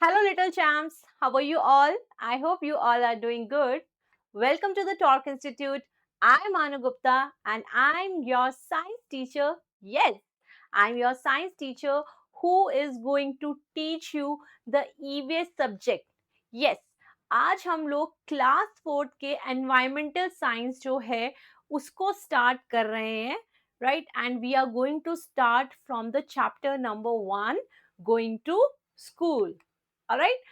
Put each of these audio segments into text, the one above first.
Hello, little champs. How are you all? I hope you all are doing good. Welcome to the Talk Institute. I'm Anu Gupta and I'm your science teacher. Yes, I'm your science teacher who is going to teach you the EVS subject. Yes, आज हम लोग class 4 के environmental science जो है उसको start कर रहे हैं right and we are going to start from the chapter number 1 going to school alright.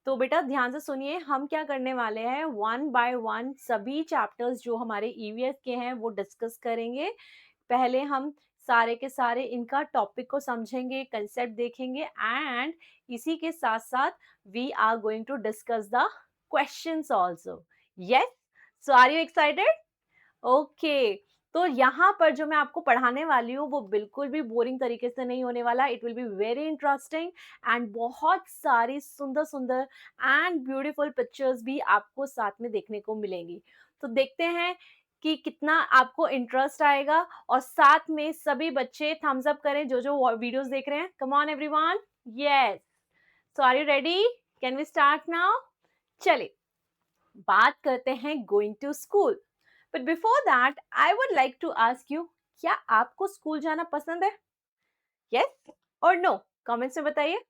तो बेटा ध्यान से सुनिए, हम क्या करने वाले हैं, वन बाय वन सभी चैप्टर्स जो हमारे ईवीएस के हैं वो डिस्कस करेंगे। पहले हम सारे के सारे इनका टॉपिक को समझेंगे, कंसेप्ट देखेंगे एंड इसी के साथ साथ we are going to discuss the questions also. Yes, so are you excited? Okay, तो यहाँ पर जो मैं आपको पढ़ाने वाली हूँ वो बिल्कुल भी बोरिंग तरीके से नहीं होने वाला। It will be very interesting and बहुत सारी सुंदर सुंदर एंड ब्यूटीफुल पिक्चर्स भी आपको साथ में देखने को मिलेंगी। तो देखते हैं कि कितना आपको इंटरेस्ट आएगा और साथ में सभी बच्चे थम्स अप करें जो जो वीडियोस देख रहे हैं। Come on everyone, yes, so are you ready? Can we start now? चलिए बात करते हैं going to school. But before that I would like to ask you, क्या आपको स्कूल जाना पसंद है? यस और नो, कमेंट्स में बताइए।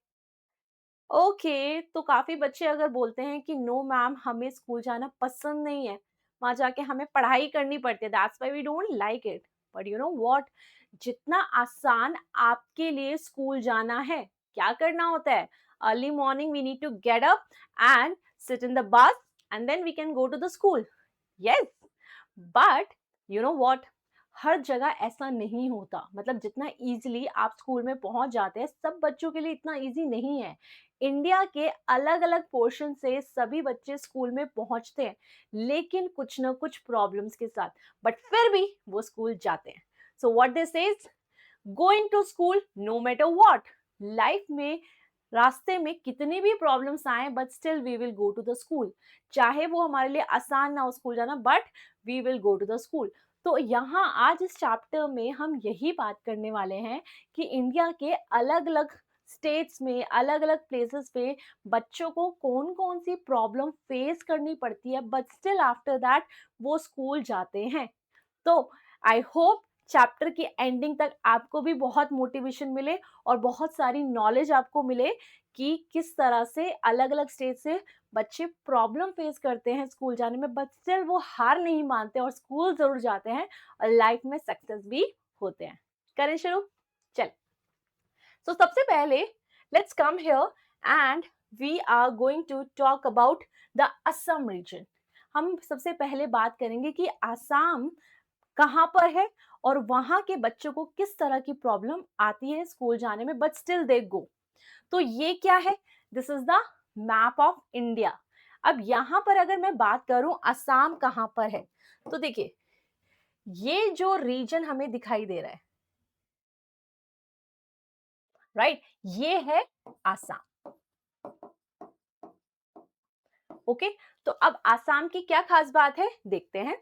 ओके, तो काफी बच्चे अगर बोलते हैं कि नो मैम हमें स्कूल जाना पसंद नहीं है, वहां जाके हमें पढ़ाई करनी पड़ती है, that's why we don't like it. But you know what, जितना आसान आपके लिए स्कूल जाना है, क्या करना होता है, early morning we need to get up and sit in the bus and then we can go to the school. Yes, but you know what, हर जगह ऐसा नहीं होता। मतलब जितना इजीली आप स्कूल में पहुंच जाते हैं, सब बच्चों के लिए इतना इजी नहीं है। इंडिया के अलग अलग पोर्शन से सभी बच्चे स्कूल में पहुंचते हैं, लेकिन कुछ ना कुछ प्रॉब्लम्स के साथ, बट फिर भी वो स्कूल जाते हैं। So what this is going to school no matter what. Life में रास्ते में कितनी भी प्रॉब्लम्स आए but still we will go to the school. चाहे वो हमारे लिए आसान ना हो स्कूल जाना, but we will go to the school. तो यहाँ आज इस चैप्टर में हम यही बात करने वाले हैं कि इंडिया के अलग अलग स्टेट्स में, अलग अलग प्लेसेस पे बच्चों को कौन कौन सी प्रॉब्लम फेस करनी पड़ती है, बट स्टिल आफ्टर दैट वो स्कूल जाते हैं। तो आई होप चैप्टर की एंडिंग तक आपको भी बहुत मोटिवेशन मिले और बहुत सारी नॉलेज आपको मिले कि किस तरह से अलग अलग स्टेज से बच्चे प्रॉब्लम फेस करते हैं स्कूल जाने में, बट स्टिल वो हार नहीं मानते और स्कूल जरूर जाते हैं और लाइफ में सक्सेस भी होते हैं। करें शुरू? चल, सो सबसे पहले let's come here and we are going to talk about the Assam region. हम सबसे पहले बात करेंगे कि आसाम कहाँ पर है और वहां के बच्चों को किस तरह की प्रॉब्लम आती है स्कूल जाने में, बट स्टिल दे गो। तो ये क्या है? This is the map of India. अब यहां पर अगर मैं बात करूं असम कहां पर है, तो देखिए ये जो रीजन हमें दिखाई दे रहा है, राइट, ये है आसाम। ओके, तो अब आसाम की क्या खास बात है देखते हैं।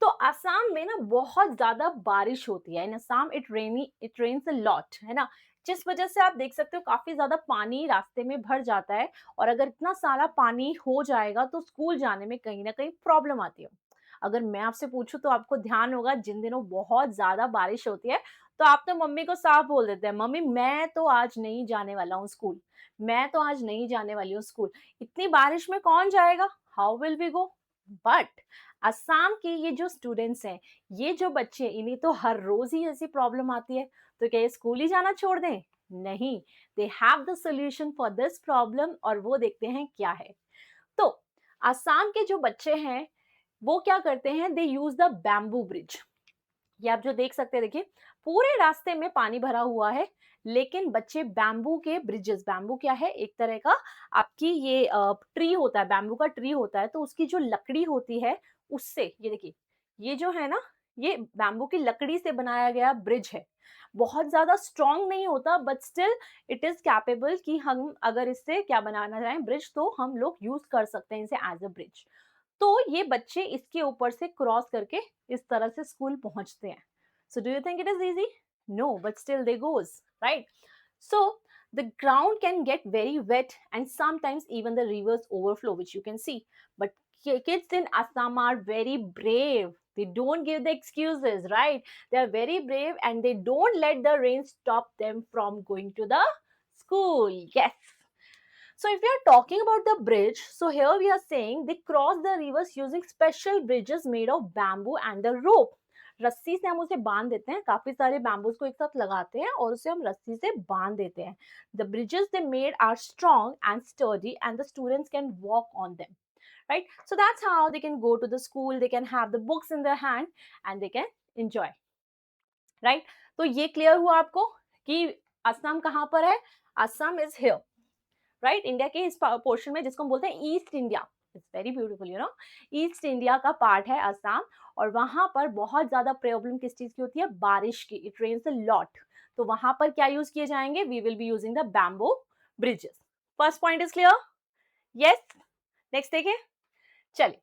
तो आसाम में ना बहुत ज्यादा बारिश होती है। In Assam it rains a lot, है ना, जिस वजह से आप देख सकते हो काफी ज्यादा पानी रास्ते में भर जाता है। और अगर इतना सारा पानी हो जाएगा तो स्कूल जाने में कहीं ना कहीं प्रॉब्लम आती है। अगर मैं आपसे पूछूं तो आपको ध्यान होगा जिन दिनों बहुत ज्यादा बारिश होती है तो आप तो मम्मी को साफ बोल देते हैं, मम्मी मैं तो आज नहीं जाने वाला हूँ स्कूल, मैं तो आज नहीं जाने वाली हूँ स्कूल, इतनी बारिश में कौन जाएगा, how will we go. But Assam के ये जो स्टूडेंट्स हैं, ये जो बच्चे, इन्हें तो हर रोज ही ऐसी प्रॉब्लम आती है, तो क्या ये स्कूल ही जाना छोड़ दें? नहीं, दे have the solution for this problem और वो देखते हैं क्या है। तो असम के जो बच्चे हैं वो क्या करते हैं, दे यूज द बैम्बू ब्रिज। ये आप जो देख सकते हैं, देखिए पूरे रास्ते में पानी भरा हुआ है, लेकिन बच्चे बैम्बू के ब्रिजेस, बैम्बू क्या है, एक तरह का आपकी ये ट्री होता है, बैम्बू का ट्री होता है, तो उसकी जो लकड़ी होती है उससे, ये देखिए ये जो है ना, ये बैम्बू की लकड़ी से बनाया गया ब्रिज है। बहुत ज्यादा स्ट्रॉन्ग नहीं होता but still it is capable कि हम अगर इससे क्या बनाना चाहें ब्रिज, तो हम लोग यूज कर सकते हैं इसे एज अ ब्रिज। तो ये बच्चे इसके ऊपर से क्रॉस करके इस तरह से स्कूल पहुंचते हैं। So do you think it is easy? No, but still they goes, right. So The ground can get very wet and sometimes even the rivers overflow, which you can see. But kids in Assam are very brave. They don't give the excuses, right? They are very brave and they don't let the rain stop them from going to the school. Yes. So if we are talking about the bridge, so here we are saying they cross the rivers using special bridges made of bamboo and the rope. रस्सी से हम उसे बांध देते हैं, काफी सारे bamboos को एक साथ लगाते हैं और उसे हम रस्सी से बांध देते हैं. The bridges they made are strong and sturdy and the students can walk on them. Right? So that's how they can go to the school, they can have the books in their hand and they can enjoy. Right? तो ये clear हुआ आपको कि असम कहाँ पर है? Assam is here. Right, India के इस पोर्शन में जिसको हम बोलते हैं east India. It's very beautiful, you know. East India का पार्ट है असम और वहां पर बहुत ज्यादा प्रॉब्लम किस चीज की होती है? बारिश की. It rains a lot. तो वहां पर क्या यूज किए जाएंगे? We will be using the bamboo bridges. First point is clear? Yes. Next देखिए. चलिए,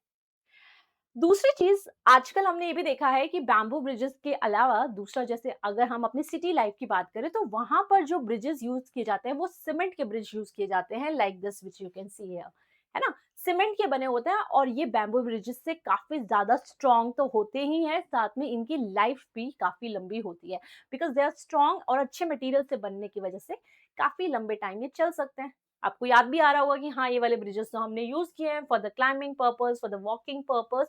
दूसरी चीज आजकल हमने ये भी देखा है कि बैम्बू ब्रिजेस के अलावा दूसरा, जैसे अगर हम अपनी सिटी लाइफ की बात करें तो वहां पर जो ब्रिजेस यूज किए जाते हैं वो सीमेंट के ब्रिज यूज किए जाते हैं, like this which you can see here. है ना? सीमेंट के बने होते हैं और ये बैम्बू ब्रिजेस से काफी ज्यादा स्ट्रॉन्ग तो होते ही हैं, साथ में इनकी लाइफ भी काफी लंबी होती है बिकॉज दे आर स्ट्रॉन्ग और अच्छे मटेरियल से बनने की वजह से काफी लंबे टाइम ये चल सकते हैं. आपको याद भी आ रहा होगा कि हाँ, ये वाले ब्रिजेस तो हमने यूज किए हैं for the climbing purpose, for the walking purpose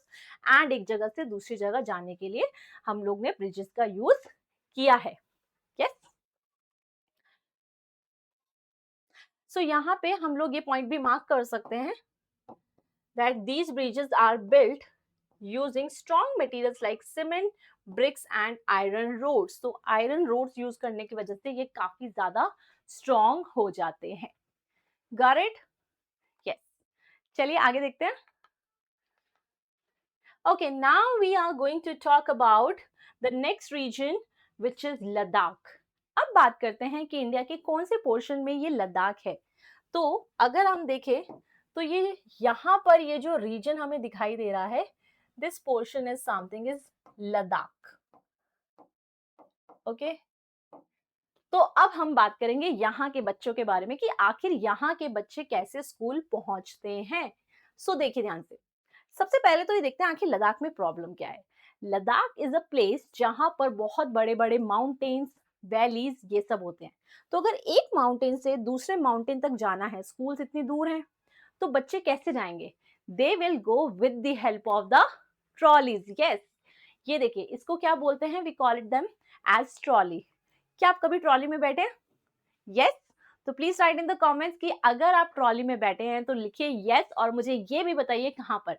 and एक जगह से दूसरी जगह जाने के लिए हम लोग ने ब्रिजेस का यूज किया है. यस. सो यहाँ पे हम लोग ये पॉइंट भी मार्क कर सकते हैं that these bridges are built using strong materials like cement, bricks and iron rods. तो iron rods use करने की वजह से ये काफी ज्यादा strong हो जाते हैं. Got it? Yes. चलिए आगे देखते हैं. Okay, now we are going to talk about the next region which is Ladakh. अब बात करते हैं कि इंडिया के कौन से पोर्शन में ये लद्दाख है. तो अगर हम देखें तो ये यहाँ पर ये जो रीजन हमें दिखाई दे रहा है, this portion is something is Ladakh. Okay. तो अब हम बात करेंगे यहाँ के बच्चों के बारे में कि आखिर यहाँ के बच्चे कैसे स्कूल पहुंचते हैं. सो देखिए ध्यान से. सबसे पहले तो ये देखते हैं आखिर लद्दाख में प्रॉब्लम क्या है. लद्दाख इज अ प्लेस जहां पर बहुत बड़े बड़े माउंटेन्स, वैलीज ये सब होते हैं. तो अगर एक माउंटेन से दूसरे माउंटेन तक जाना है, स्कूल्स इतनी दूर हैं, तो बच्चे कैसे जाएंगे? They will go with the help of the trolleys. Yes. ये देखिए, इसको क्या बोलते हैं? We call it them as trolley. क्या आप कभी ट्रॉली में बैठे? यस. तो please write in the comments कि अगर आप ट्रॉली में बैठे हैं तो लिखिए यस और मुझे ये भी बताइए कहाँ पर.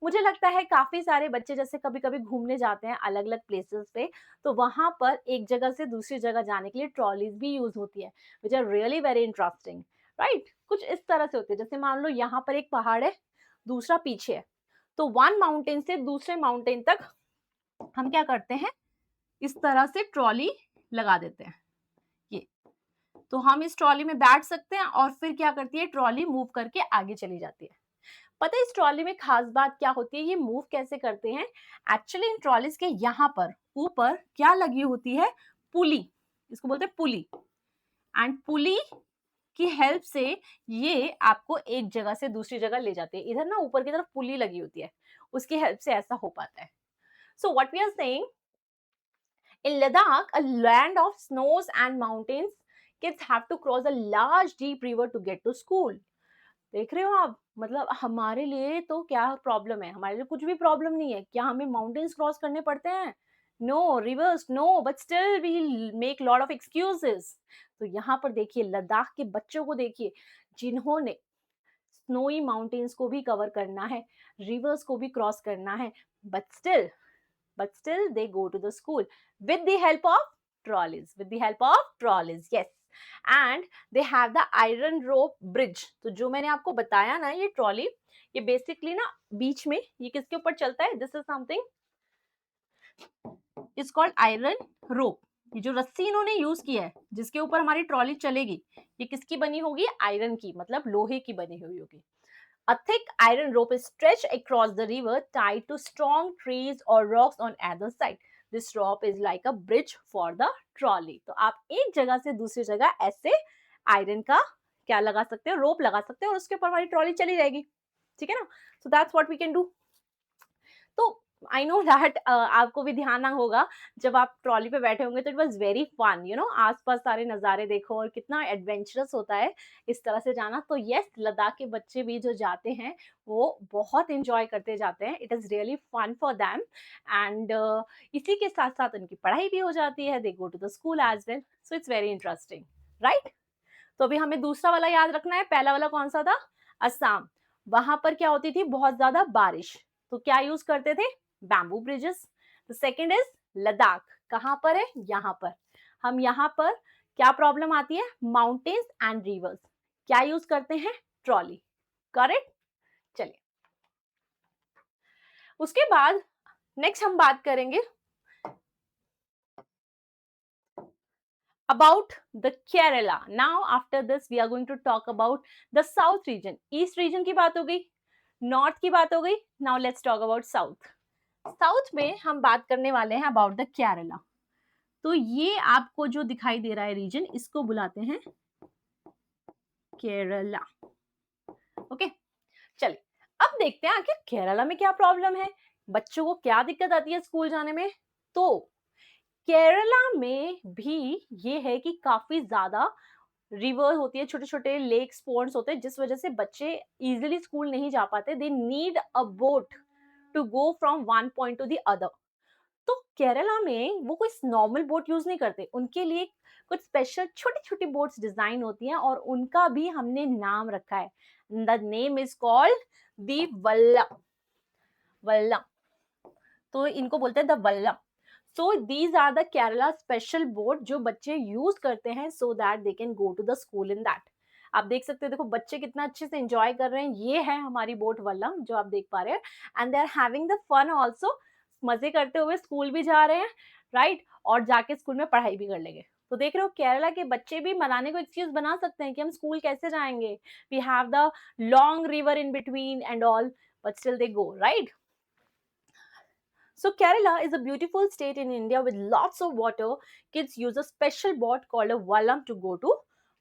मुझे लगता है काफी सारे बच्चे जैसे कभी कभी घूमने जाते हैं अलग अलग प्लेसेस पे, तो वहां पर एक जगह से दूसरी जगह जाने के लिए ट्रॉलीज भी यूज होती है, which are really very interesting. Right? कुछ इस तरह से होती है, जैसे मान लो यहाँ पर एक पहाड़ है, दूसरा पीछे है, तो वन माउंटेन से दूसरे माउंटेन तक हम क्या करते हैं? इस तरह से ट्रॉली लगा देते हैं. ये तो हम इस ट्रॉली में बैठ सकते हैं और फिर क्या करती है? ट्रॉली मूव करके आगे चली जाती है. पता है इस ट्रॉली में खास बात क्या होती है? ये मूव कैसे करते हैं? एक्चुअली इन ट्रॉलीज के यहाँ पर ऊपर क्या लगी होती है? पुली. इसको बोलते हैं पुली. एंड पुली की हेल्प से ये आपको एक जगह से दूसरी जगह ले जाती है. इधर ना ऊपर की तरफ पुली लगी होती है, उसकी हेल्प से ऐसा हो पाता है. So what we are saying, in Ladakh, a land of snows and mountains, kids have to cross a large deep river to get to school. देख रहे हो आप? मतलब हमारे लिए तो क्या प्रॉब्लम है? हमारे लिए कुछ भी प्रॉब्लम नहीं है. क्या हमें माउंटेन्स क्रॉस करने पड़ते हैं? No. Rivers no, but still we make lot of excuses. तो यहाँ पर देखिए लद्दाख के बच्चों को देखिए, जिन्होंने स्नोई माउंटेन्स को भी कवर करना है, रिवर्स को भी क्रॉस करना है, but still they go to the school with the help of trolleys. Yes. And they have the iron rope bridge. तो जो मैंने आपको बताया ना, ये ट्रॉली, ये बेसिकली ना बीच में ये किसके ऊपर चलता है? This is something is called iron rope. ये जो रस्सी इन्होंने यूज की है जिसके ऊपर हमारी ट्रॉली चलेगी, ये किसकी बनी होगी? आयरन की, मतलब लोहे की बनी हुई होगी. A thick iron rope is stretched across the river, tied to strong trees or rocks on either side. This rope is like a bridge for the trolley. तो आप एक जगह से दूसरी जगह ऐसे आयरन का क्या लगा सकते हैं, रोप लगा सकते हैं और उसके ऊपर हमारी ट्रॉली चली जाएगी, ठीक है ना। So that's what we can do. तो आई नो दैट आपको भी ध्यान ना होगा जब आप ट्रॉली पे बैठे होंगे, तो it was very fun, you know, आसपास सारे नज़ारे देखो और कितना एडवेंचरस होता है इस तरह से जाना। तो यस, लद्दाख के बच्चे भी जो जाते हैं वो बहुत इंजॉय करते जाते हैं, it is really fun for them. And इसी के साथ साथ उनकी पढ़ाई भी हो जाती है, they go to the school as well, so it's very interesting, right. तो अभी हमें दूसरा वाला याद रखना है। पहला वाला कौन सा था? असम। वहां पर क्या होती थी? बहुत ज्यादा बारिश। तो क्या यूज करते थे? Bamboo bridges. The second is Ladakh. कहां पर है? यहाँ पर। हम यहाँ पर क्या प्रॉब्लम आती है? Mountains and reverse. क्या यूज करते हैं? ट्रॉली। करेक्ट। चलिए, उसके बाद नेक्स्ट हम बात करेंगे about the Kerala. Now after this we are going to talk about the south region. East region की बात हो गई, north की बात हो गई. Now let's talk about south. South में हम बात करने वाले हैं about the Kerala. तो ये आपको जो दिखाई दे रहा है रीजन, इसको बुलाते हैं केरला। ओके, चलिए अब देखते हैं आखिर केरला में क्या प्रॉब्लम है, बच्चों को क्या दिक्कत आती है स्कूल जाने में। तो केरला में भी ये है कि काफी ज्यादा रिवर होती है, छोटे छोटे लेक्स पॉन्ड्स होते हैं, जिस वजह से बच्चे इजीली स्कूल नहीं जा पाते। They need a boat to go from one point to the other. तो केरला में वो कोई नॉर्मल बोट यूज नहीं करते, उनके लिए कुछ स्पेशल छोटी छोटी बोट्स डिजाइन होती हैं और उनका भी हमने नाम रखा है। The name is called the vallam. Vallam, तो इनको बोलते हैं the vallam. So these are the Kerala special boat जो बच्चे यूज करते हैं so that they can go to the school in that. आप देख सकते हैं, देखो बच्चे कितना अच्छे से एंजॉय कर रहे हैं। ये है हमारी बोट वल्लम जो आप देख पा रहे हैं, and they are having the fun also. मजे करते हुए स्कूल भी जा रहे हैं, राइट, और जाके स्कूल में पढ़ाई भी कर लेंगे। तो देख रहे हो, केरला के बच्चे भी मनाने को एक्सक्यूज बना सकते हैं कि हम स्कूल कैसे जाएंगे, we have the long river in between and all, but still they go, right. So Kerala is a beautiful state in India with lots of water. Kids use a special boat called a vallam to go to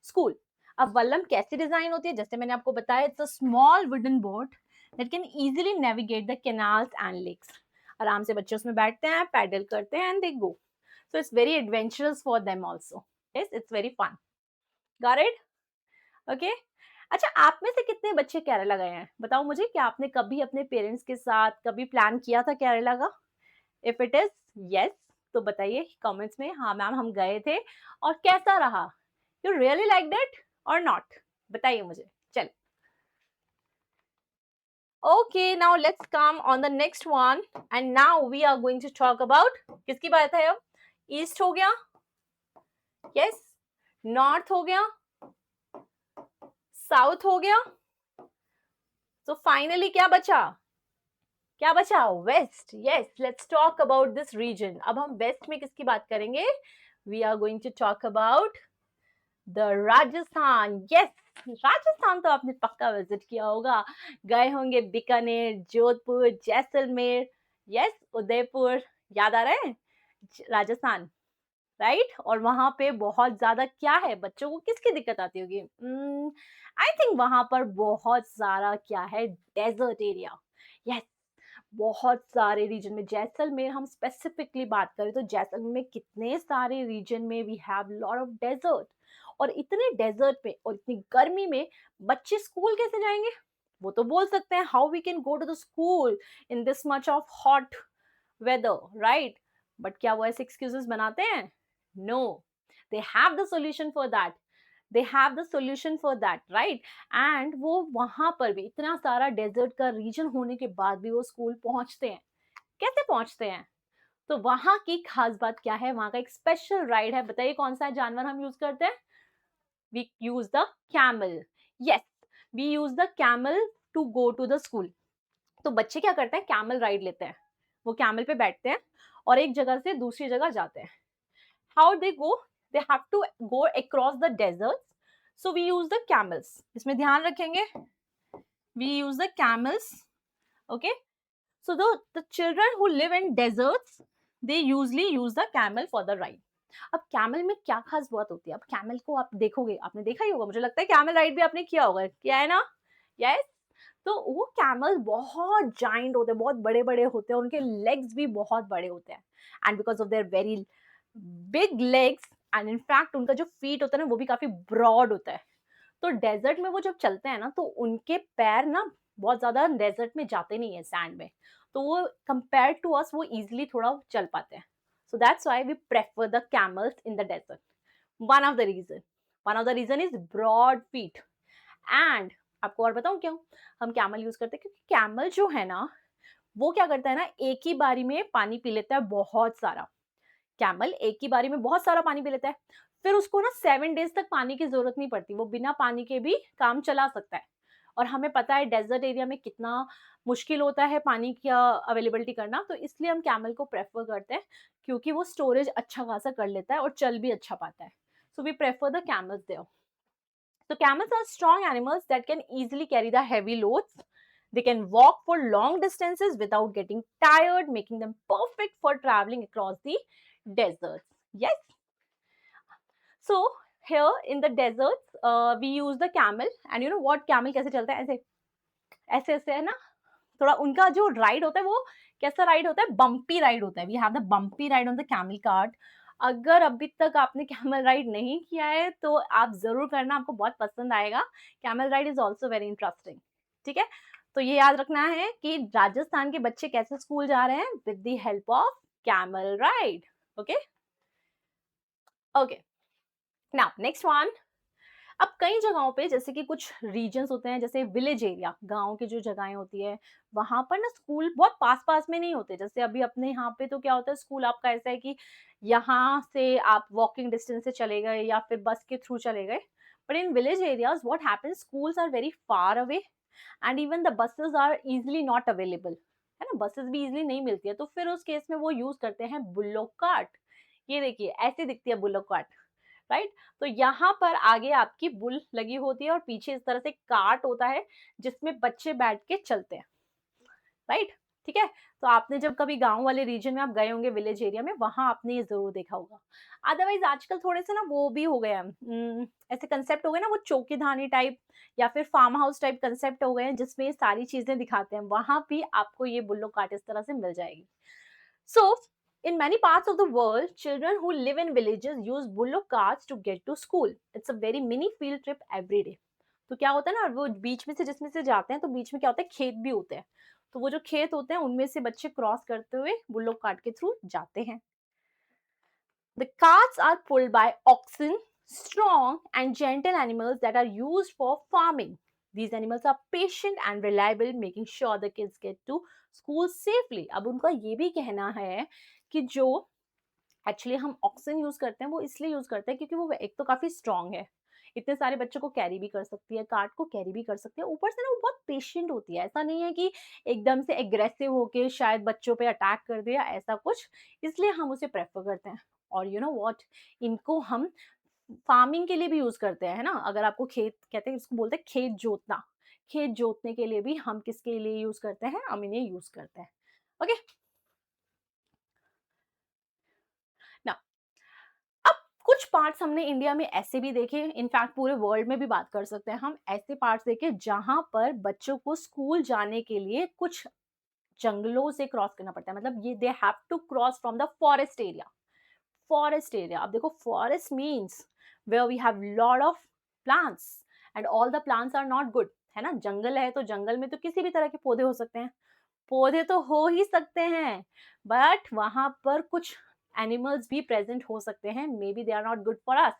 school. अब वल्लम कैसे design होती है? जैसे मैंने आपको बताया, it's a small wooden boat that can easily navigate the canals and lakes. आराम से बच्चे उसमें बैठते हैं, पैडल करते हैं, and they go. So it's very adventurous for them also. Yes, it's very fun. Got it? Okay. अच्छा, आप में से कितने बच्चे केरला गए हैं? बताओ मुझे, क्या आपने कभी अपने पेरेंट्स के साथ कभी प्लान किया था केरला का? इफ इट इज यस, तो बताइए कमेंट्स में, हाँ मैम हम गए थे और कैसा रहा, यू रियली लाइक दैट और नॉट, बताइए मुझे। चल, okay, now let's come on the next one, and now we are going to talk about, किसकी बात है अब? ईस्ट हो गया, यस, नॉर्थ हो गया, साउथ हो गया, तो फाइनली क्या बचा? क्या बचा? West. Yes, let's talk about this region. अब हम वेस्ट में किसकी बात करेंगे? We are going to talk about the Rajasthan. Yes, Rajasthan तो आपने पक्का विजिट किया होगा, गए होंगे बीकानेर, जोधपुर, जैसलमेर, यस, उदयपुर, याद आ रहा है राजस्थान, राइट। और वहां पे बहुत ज्यादा क्या है, बच्चों को किसकी दिक्कत आती होगी? आई थिंक वहां पर बहुत सारा क्या है, डेजर्ट एरिया। यस, बहुत सारे रीजन में, जैसलमेर हम स्पेसिफिकली बात करें तो जैसलमेर में कितने सारे रीजन में we have lot of desert. और इतने डेजर्ट में और इतनी गर्मी में बच्चे स्कूल कैसे जाएंगे? वो तो बोल सकते हैं how we can go to the school in this much of hot weather, right. But क्या वो ऐसे एक्सक्यूजेस बनाते हैं? No, they have the solution for that. They have the solution for that, right. And वो वहां पर भी इतना सारा डेजर्ट का रीजन होने के बाद भी वो स्कूल पहुंचते हैं। कैसे पहुंचते हैं? तो वहां की खास बात क्या है? वहां का एक स्पेशल राइड है, बताइए कौन सा जानवर हम यूज करते हैं? We use the camel. Yes, we use the camel to go to the school. तो बच्चे क्या करते हैं? कैमल राइड लेते हैं, वो कैमल पे बैठते हैं और एक जगह से दूसरी जगह जाते हैं। How they go? They have to go across the deserts. So we use the camels. इसमें ध्यान रखेंगे, we use the camels. Okay. So the children who live in deserts, they usually use the camel for the ride. अब camel में क्या खास बात होती है, अब कैमल को आप देखोगे, आपने देखा ही होगा, मुझे लगता है कैमल राइड भी आपने किया होगा, किया है ना? यस। तो वो कैमल बहुत जाइंट होते हैं, बहुत बड़े बड़े होते हैं, उनके लेग्स भी बहुत बड़े होते हैं, and because of their very big legs, and in fact उनका जो फीट होता है ना वो भी काफी ब्रॉड होता है। तो डेजर्ट में वो जब चलते हैं ना तो उनके पैर ना बहुत ज्यादा डेजर्ट में जाते नहीं है सैंड में, तो वो कंपेयर टू अस वो इजिली थोड़ा चल पाते हैं। So that's why we prefer the camels in the desert. One of the region, one of the region is broad feet. And आपको और बताऊं क्यों हम कैमल यूज करते हैं, क्योंकि कैमल जो है ना वो क्या करता है ना, एक ही बारी में पानी पी लेता है बहुत सारा। कैमल एक ही बारी में बहुत सारा पानी पी लेता है, फिर उसको ना 7 डेज तक पानी की जरूरत नहीं पड़ती, वो बिना पानी के भी काम चला सकता है। और हमें पता है डेजर्ट एरिया में कितना मुश्किल होता है पानी की अवेलेबिलिटी करना, तो इसलिए हम कैमल को प्रेफर करते हैं, क्योंकि वो स्टोरेज अच्छा खासा कर लेता है और चल भी अच्छा पाता है। So we prefer the camels there. So camels are strong animals that can easily carry the heavy loads. They can walk for long distances without getting tired, making them perfect for traveling across the deserts. Yes. So here in the deserts, we use the camel, and you know what camel कैसे चलता है, ऐसे ऐसे ऐसे है ना, थोड़ा उनका जो राइड होता है वो कैसा राइड होता है, बम्पी राइड होता है। We have the bumpy ride on the camel cart. अगर अभी तक आपने कैमल राइड नहीं किया है तो आप जरूर करना, आपको बहुत पसंद आएगा। Camel ride is also very interesting. ठीक है, तो ये याद रखना है कि राजस्थान के बच्चे कैसे स्कूल जा रहे हैं, with the help of camel ride. Okay okay, now next one. अब कई जगहों पे जैसे कि कुछ रीजन्स होते हैं, जैसे विलेज एरिया, गांव की जो जगहें होती है, वहां पर ना स्कूल बहुत पास पास में नहीं होते। जैसे अभी अपने यहाँ पे तो क्या होता है, स्कूल आपका ऐसा है कि यहाँ से आप वॉकिंग डिस्टेंस से चले गए या फिर बस के थ्रू चले गए। But in village areas what happens, schools are very far away and even the buses are easily not available, है ना, बसेस भी इजिली नहीं मिलती है। तो फिर उस केस में वो यूज करते हैं बुल्लो कार्ट। ये देखिए ऐसे दिखती है बुल्लो कार्ट, राइट। तो यहाँ पर आगे आपकी बुल लगी होती है और पीछे इस तरह से कार्ट होता है जिसमें बच्चे बैठ के चलते हैं, राइट। ठीक है, तो आपने जब कभी गांव वाले रीजन में आप गए होंगे, विलेज एरिया में, वहां आपने ये जरूर देखा होगा। अदरवाइज आजकल थोड़े से ना वो भी हो गया है, ऐसे कंसेप्ट हो गए ना, वो चौकी धानी टाइप या फिर फार्म हाउस टाइप कंसेप्ट हो गए हैं, जिसमें ये सारी चीजें दिखाते हैं। वहां भी आपको ये बुल्लो कार्ट इस तरह से मिल जाएगी। So, in many parts of the world, children who live in villages use bullock carts to get to school. It's a very mini field trip every day. तो क्या होता है ना, वो बीच में से जिसमें से जाते हैं तो बीच में क्या होता है, खेत भी होते हैं। तो वो जो खेत होते हैं उनमें से बच्चे क्रॉस करते हुए बुल्लोक कार्ट के थ्रू जाते हैं। The carts are pulled by oxen, strong and gentle animals that are used for farming. These animals are patient and reliable, making sure the kids get to school safely. अब उनका ये भी कहना है कि जो एक्चुअली हम ऑक्सीजन यूज करते हैं वो इसलिए यूज करते हैं क्योंकि वो एक तो काफी स्ट्रांग है, इतने सारे बच्चों को कैरी भी कर सकती है, कार्ट को कैरी भी कर सकती है, ऊपर से ना वो बहुत पेशेंट होती है। ऐसा नहीं है कि एकदम से एग्रेसिव होके शायद बच्चों पे अटैक कर दिया, ऐसा कुछ। इसलिए हम उसे प्रेफर करते हैं। और यू नो व्हाट, इनको हम फार्मिंग के लिए भी यूज करते हैं, है ना। अगर आपको खेत कहते हैं, इसको बोलते हैं खेत जोतना, खेत जोतने के लिए भी हम किसके लिए यूज करते हैं, हम इन्हें यूज करते हैं। ओके, ना अब कुछ पार्ट्स हमने इंडिया में ऐसे भी देखे, इनफैक्ट पूरे वर्ल्ड में भी बात कर सकते हैं हम, ऐसे पार्ट्स देखे जहां पर बच्चों को स्कूल जाने के लिए कुछ जंगलों से क्रॉस करना पड़ता है। मतलब ये they have to cross from the forest area. Forest area, अब देखो forest means where we have lot of plants and all the plants are not good, है ना। जंगल है तो जंगल में तो किसी भी तरह के पौधे हो सकते हैं, पौधे तो हो ही सकते हैं, बट वहां पर कुछ एनिमल्स भी प्रेजेंट हो सकते हैं, may be they are not good for us.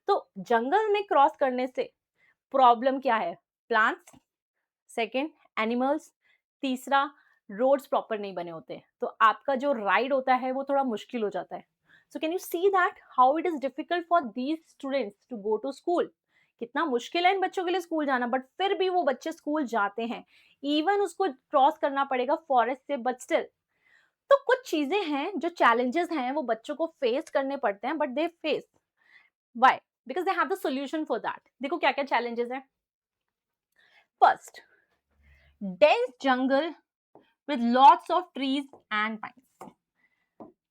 तो जंगल में क्रॉस करने से प्रॉब्लम क्या है, प्लांट्स, सेकेंड एनिमल्स, तीसरा रोड्स प्रॉपर नहीं बने होते, तो आपका जो राइड होता है वो थोड़ा मुश्किल हो जाता है। So can you see that how it is difficult for these students to go to school. कितना मुश्किल है इन बच्चों के लिए स्कूल जाना, बट फिर भी वो बच्चे स्कूल जाते हैं। इवन उसको क्रॉस करना पड़ेगा फॉरेस्ट से, बट स्टिल। तो कुछ चीजें हैं जो चैलेंजेस हैं वो बच्चों को फेस करने पड़ते हैं, but they face, why, because they have the solution for that. देखो क्या क्या चैलेंजेस हैं। First, dense jungle with lots of trees and pines।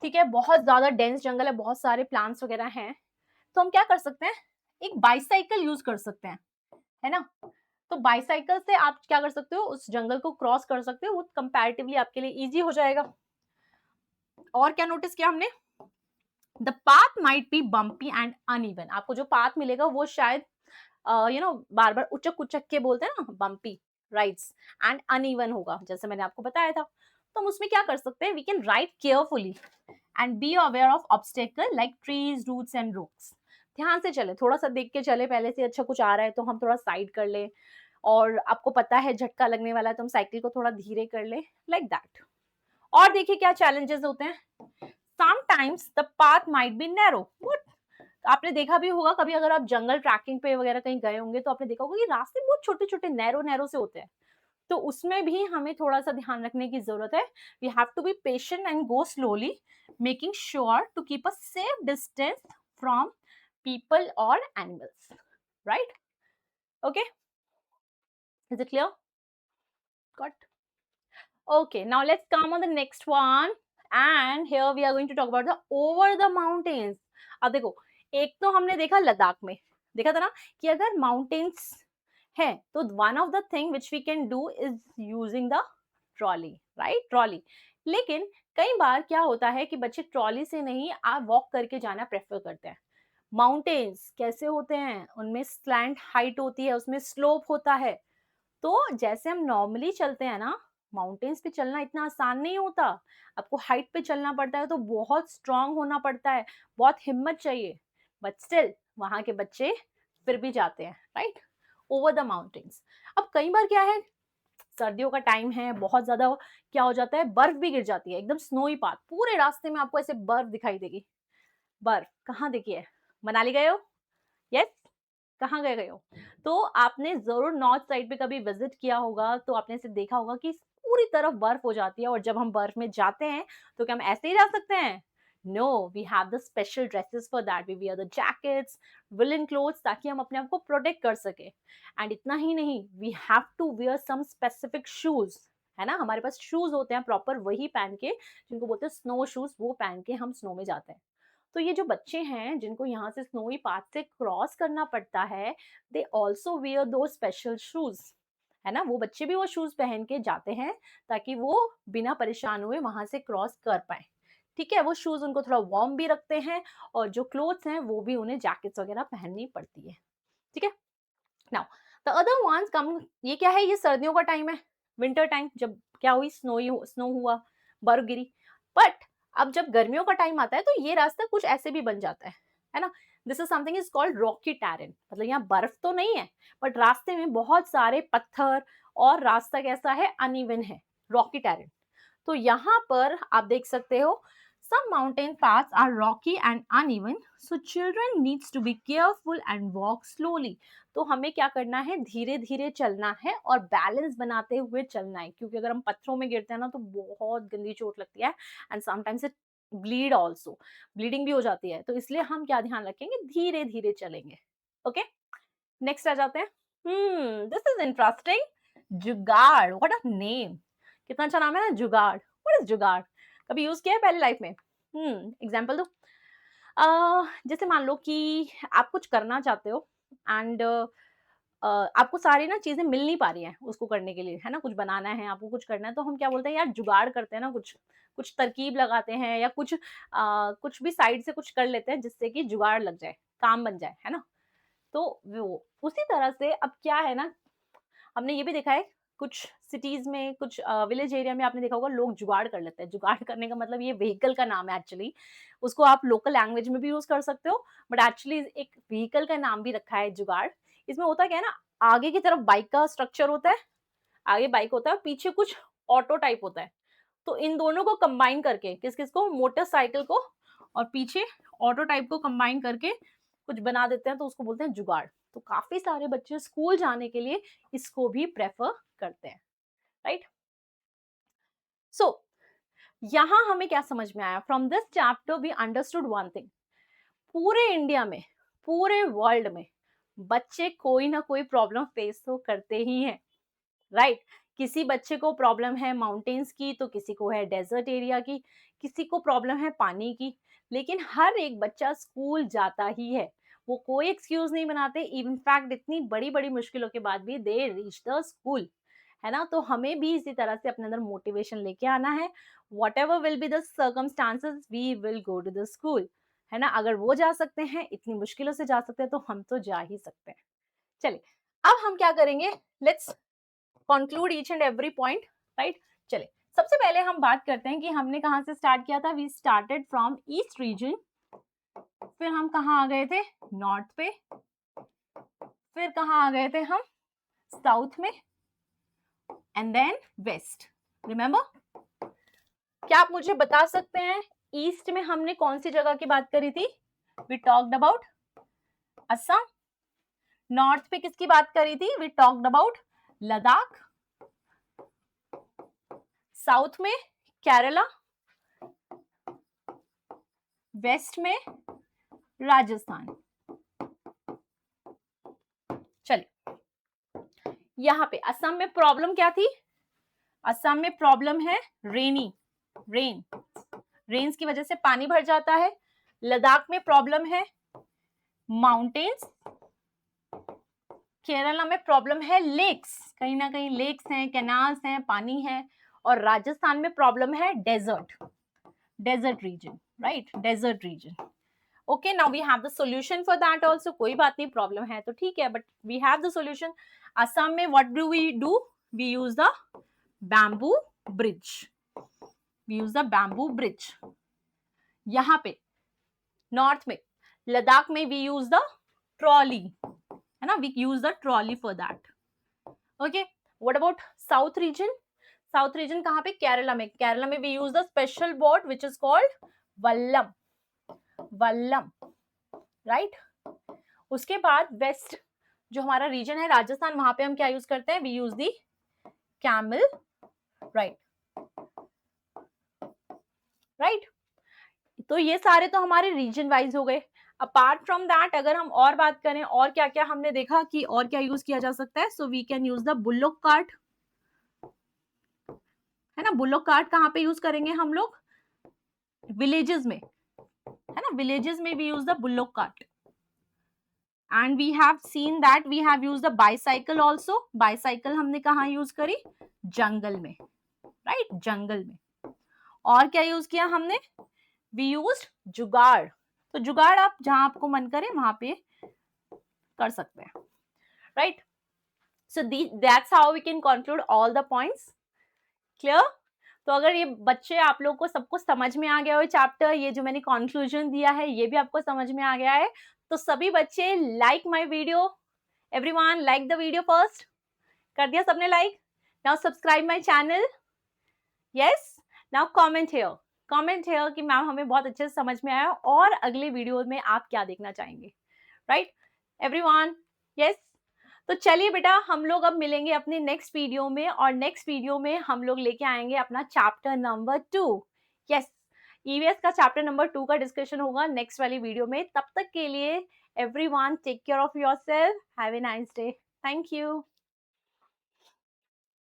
ठीक है, बहुत ज्यादा डेंस जंगल है, बहुत सारे प्लांट्स वगैरह हैं, तो हम क्या कर सकते हैं, एक बाइसाइकिल यूज कर सकते हैं, है ना। तो बाइसाइकिल से आप क्या कर सकते हो, उस जंगल को क्रॉस कर सकते हो, वो कंपैरेटिवली आपके लिए इजी हो जाएगा। और क्या नोटिस किया हमने, the path might be bumpy and uneven, आपको जो पाथ मिलेगा वो शायद बार बार उचक उचक के बोलते हैं ना, बम्पी राइड्स, एंड अनइवन होगा, जैसे मैंने आपको बताया था। तो हम उसमें क्या कर सकते हैं, we can ride carefully and be aware of obstacle like trees, roots and rocks. ध्यान से चले, थोड़ा सा देख के चले, पहले से अच्छा कुछ आ रहा है तो हम थोड़ा साइड कर ले, और आपको पता है झटका लगने वाला है तो हम साइकिल को थोड़ा धीरे कर ले, लाइक दैट। और देखिए क्या चैलेंजेस होते हैं, sometimes the path might be narrow. आपने देखा भी होगा कभी, अगर आप जंगल ट्रैकिंग पे वगैरह कहीं गए होंगे तो आपने देखा होगा कि रास्ते बहुत छोटे छोटे नैरो नैरो से होते हैं, तो उसमें भी हमें थोड़ा सा ध्यान रखने की जरूरत है। We have to be patient and go slowly, making sure to keep a safe distance from people और animals, right. Okay, is it clear? Got? Okay, now let's come on the next one. And here we are going to talk about the over the mountains. अब देखो, एक तो हमने देखा लद्दाख में, देखा था ना कि अगर माउंटेन्स है तो one of the thing which we can do is using the trolley, right, trolley. लेकिन कई बार क्या होता है कि बच्चे ट्रॉली से नहीं, आप वॉक करके जाना प्रेफर करते हैं। माउंटेन्स कैसे होते हैं, उनमें स्लैंट हाइट होती है, उसमें स्लोप होता है, तो जैसे हम नॉर्मली चलते हैं ना, माउंटेन्स पे चलना इतना आसान नहीं होता, आपको हाइट पे चलना पड़ता है, तो बहुत स्ट्रांग होना पड़ता है, बहुत हिम्मत चाहिए, बट स्टिल वहां के बच्चे फिर भी जाते हैं, राइट, ओवर द माउंटेन्स। अब कई बार क्या है, सर्दियों का टाइम है, बहुत ज्यादा क्या हो जाता है, बर्फ भी गिर जाती है, एकदम स्नोई पाथ, पूरे रास्ते में आपको ऐसे बर्फ दिखाई देगी। बर्फ कहाँ देखी है, मनाली गए हो? यस, कहाँ गए हो? तो आपने जरूर नॉर्थ साइड पे कभी विजिट किया होगा, तो आपने इसे देखा होगा कि पूरी तरफ बर्फ हो जाती है, और जब हम बर्फ में जाते हैं तो क्या हम ऐसे ही जा सकते हैं? No, we have the special dresses for that, we wear the jackets, woollen clothes, ताकि हम अपने आप को प्रोटेक्ट कर सके। एंड इतना ही नहीं, we have to wear some specific shoes, है ना, हमारे पास शूज होते हैं प्रॉपर, वही पहन के, जिनको बोलते हैं स्नो शूज, वो पहन के हम स्नो में जाते हैं। तो ये जो बच्चे हैं जिनको यहाँ से स्नोई पाथ से क्रॉस करना पड़ता है, दे ऑल्सो वेयर दो स्पेशल शूज, है ना, वो बच्चे भी वो शूज पहन के जाते हैं ताकि वो बिना परेशान हुए वहां से क्रॉस कर पाए। ठीक है, वो शूज उनको थोड़ा वार्म भी रखते हैं, और जो क्लोथ्स हैं वो भी उन्हें जैकेट्स वगैरह पहननी पड़ती है। ठीक है, नाउ द अदर वंस कम, ये क्या है, ये सर्दियों का टाइम है, विंटर टाइम, जब क्या हुई, स्नो हुआ, बर्फ गिरी। बट अब जब गर्मियों का टाइम आता है तो ये रास्ता कुछ ऐसे भी बन जाता है ना। This is something is called Rocky terrain, मतलब यहाँ बर्फ तो नहीं है, बट रास्ते में बहुत सारे पत्थर, और रास्ता कैसा है, अनइवन है, रॉकी टेरेन। तो यहाँ पर आप देख सकते हो, some mountain paths are rocky and uneven, so children needs to be careful and walk slowly. तो हमें क्या करना है, धीरे धीरे चलना है और बैलेंस बनाते हुए चलना है, क्योंकि अगर हम पत्थरों में गिरते हैं ना तो बहुत गंदी चोट लगती है, and sometimes it bleed also, bleeding भी हो जाती है, तो इसलिए हम क्या ध्यान रखेंगे, धीरे धीरे चलेंगे। ओके, नेक्स्ट आ जाते हैं। दिस इज इंटरेस्टिंग, जुगाड़, व्हाट अ नेम, कितना अच्छा नाम है ना, जुगाड़। व्हाट इज जुगाड़, कभी यूज किया है पहले लाइफ में? एग्जांपल दो। जैसे मान लो कि आप कुछ करना चाहते हो, एंड आपको सारी ना चीजें मिल नहीं पा रही हैं उसको करने के लिए, है ना, कुछ बनाना है, आपको कुछ करना है, तो हम क्या बोलते हैं, यार जुगाड़ करते हैं ना, कुछ कुछ तरकीब लगाते हैं, या कुछ कुछ भी साइड से कुछ कर लेते हैं जिससे कि जुगाड़ लग जाए, काम बन जाए, है ना। तो वो उसी तरह से अब क्या है ना, हमने ये भी देखा है, कुछ सिटीज में, कुछ विलेज एरिया में आपने देखा होगा, लोग जुगाड़ कर लेते हैं। जुगाड़ करने का मतलब ये व्हीकल का नाम है एक्चुअली, उसको आप लोकल लैंग्वेज में भी यूज कर सकते हो, बट एक्चुअली एक व्हीकल का नाम भी रखा है जुगाड़। इसमें होता क्या है ना, आगे की तरफ बाइक का स्ट्रक्चर होता है, आगे बाइक होता है, पीछे कुछ ऑटो टाइप होता है, तो इन दोनों को कंबाइन करके, किस किस को, मोटरसाइकिल को और पीछे ऑटो टाइप को कंबाइन करके कुछ बना देते हैं, तो उसको बोलते हैं जुगाड़। तो काफी सारे बच्चे स्कूल जाने के लिए इसको भी प्रेफर करते हैं, राइट। सो यहां हमें क्या समझ में आया, from this chapter we understood one thing, पूरे इंडिया में, पूरे वर्ल्ड में बच्चे कोई ना कोई प्रॉब्लम फेस तो करते ही हैं, राइट। किसी बच्चे को प्रॉब्लम है माउंटेन्स की, तो किसी को है डेजर्ट एरिया की, किसी को प्रॉब्लम है पानी की, लेकिन हर एक बच्चा स्कूल जाता ही है। वो कोई एक्सक्यूज नहीं बनाते, इनफैक्ट इतनी बड़ी बड़ी मुश्किलों के बाद भी दे रीच द स्कूल, है ना। तो हमें भी इसी तरह से अपने अंदर मोटिवेशन लेके आना है। Whatever will be the circumstances, we will go to the school, है ना। अगर वो जा सकते हैं, इतनी मुश्किलों से जा सकते हैं, तो हम तो जा ही सकते हैं। चलिए, अब हम क्या करेंगे, let's conclude each and every point, right. चलिए, सबसे पहले हम बात करते हैं कि हमने कहाँ से स्टार्ट किया था। We started from east region, फिर हम कहाँ आ गए थे, नॉर्थ पे, फिर कहाँ आ गए थे हम, साउथ में, एंड देन वेस्ट। रिमेंबर, क्या आप मुझे बता सकते हैं ईस्ट में हमने कौन सी जगह की बात करी थी? We talked about Assam. North पे किसकी बात करी थी? We talked about Ladakh. South में केरला, वेस्ट में राजस्थान। चलिए, यहां पे असम में प्रॉब्लम क्या थी? असम में प्रॉब्लम है रेन्स की वजह से पानी भर जाता है। लद्दाख में प्रॉब्लम है माउंटेन्स। केरला में प्रॉब्लम है लेक्स, कहीं ना कहीं लेक्स हैं, कैनाल्स हैं, पानी है। और राजस्थान में प्रॉब्लम है desert region, right, desert region. Okay, now we have the solution for that also. कोई बात नहीं, प्रॉब्लम है तो ठीक है, but we have the solution. Assam में what do? We use the bamboo bridge. We use the bamboo bridge. यहाँ पे नॉर्थ में, लद्दाख में वी यूज द ट्रॉली, है ना, we use the trolley for that. Okay, what about south region? South region कहाँ पे? केरला में। केरला में we use the special boat which is called vallam, right. उसके बाद वेस्ट जो हमारा रीजन है, राजस्थान, वहां पे हम क्या यूज करते हैं? We use the camel, right. तो ये सारे तो हमारे रीजन वाइज हो गए। अपार्ट फ्रॉम दैट, अगर हम और बात करें, और क्या क्या हमने देखा कि और क्या यूज किया जा सकता है, so we can use the bullock cart, है ना। बुल्लोक कार्ट कहाँ पे यूज करेंगे हम लोग? विलेजेस में, है ना, विलेजेस में we use the bullock cart. And we have seen that we have use the bicycle also. Bicycle हमने कहाँ यूज करी? जंगल में, राइट, जंगल में। और क्या यूज किया हमने? वी यूज्ड जुगाड़। तो जुगाड़ आप जहां आपको मन करे वहां पे कर सकते हैं, right. So that's how we can conclude all the points. Clear? तो अगर ये बच्चे, आप लोग को सबको समझ में आ गया हो चैप्टर, ये जो मैंने कंक्लूजन दिया है ये भी आपको समझ में आ गया है, तो सभी बच्चे like my video. Everyone like the video first. कर दिया सबने like? Now subscribe my channel. Yes, now comment here कि मैम हमें बहुत अच्छे से समझ में आया, और अगले वीडियो में आप क्या देखना चाहेंगे, राइट एवरीवन? यस। तो चलिए बेटा, हम लोग अब मिलेंगे अपने नेक्स्ट वीडियो में, और नेक्स्ट वीडियो में हम लोग लेके आएंगे अपना चैप्टर नंबर 2। यस, ईवीएस का चैप्टर नंबर 2 का डिस्कशन होगा नेक्स्ट वाली वीडियो में। तब तक के लिए everyone take care of yourself, have a nice day, thank you.